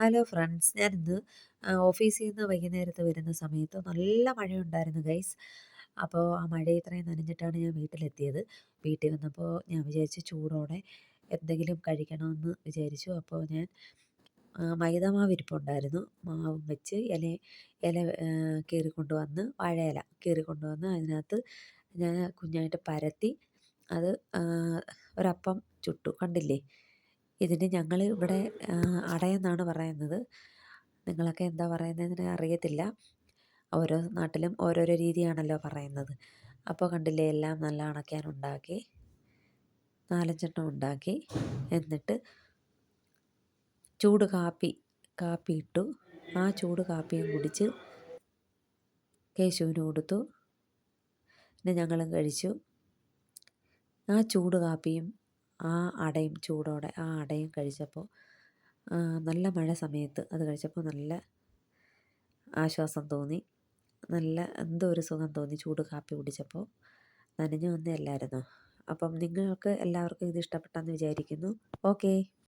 Hello friends, ഞാനിന്ന് ഓഫീസിൽ നിന്ന് വൈകുന്നേരത്ത് വരുന്ന സമയത്ത് നല്ല മഴയുണ്ടായിരുന്നു ഗൈസ്. അപ്പോൾ ആ മഴ ഇത്രയും നനഞ്ഞിട്ടാണ് ഞാൻ വീട്ടിലെത്തിയത്. വീട്ടിൽ വന്നപ്പോൾ ഞാൻ വിചാരിച്ചു ചൂടോടെ എന്തെങ്കിലും കഴിക്കണമെന്ന് വിചാരിച്ചു. അപ്പോൾ ഞാൻ മൈദ മാവ് ഇരിപ്പുണ്ടായിരുന്നു. മാവും വെച്ച് ഇല കീറിക്കൊണ്ടുവന്ന് വാഴയില കീറിക്കൊണ്ടുവന്ന് അതിനകത്ത് ഞാൻ കുഞ്ഞായിട്ട് പരത്തി അത് ഒരപ്പം ചുട്ടു. കണ്ടില്ലേ? ഇതിന് ഞങ്ങൾ ഇവിടെ അടയെന്നാണ് പറയുന്നത്. നിങ്ങളൊക്കെ എന്താ പറയുന്നതെന്ന് അറിയത്തില്ല. ഓരോ നാട്ടിലും ഓരോരോ രീതിയാണല്ലോ പറയുന്നത്. അപ്പോൾ കണ്ടില്ലേ, എല്ലാം നല്ല ഉണ്ടാക്കി 4-5 ഉണ്ടാക്കി. എന്നിട്ട് ചൂട് കാപ്പി ഇട്ടു. ആ ചൂട് കാപ്പിയും കുടിച്ച് കേശുവിന് കൊടുത്തു. പിന്നെ ഞങ്ങളും കഴിച്ചു. ആ ചൂട് കാപ്പിയും ആ അടയും ചൂടോടെ ആ അടയും കഴിച്ചപ്പോൾ നല്ല മഴ സമയത്ത് അത് കഴിച്ചപ്പോൾ നല്ല ആശ്വാസം തോന്നി. നല്ല എന്തോ ഒരു സുഖം തോന്നി ചൂട് കാപ്പി കുടിച്ചപ്പോൾ. നനഞ്ഞു വന്നതല്ലായിരുന്നോ? അപ്പം നിങ്ങൾക്ക് എല്ലാവർക്കും ഇത് ഇഷ്ടപ്പെട്ടെന്ന് വിചാരിക്കുന്നു. ഓക്കേ.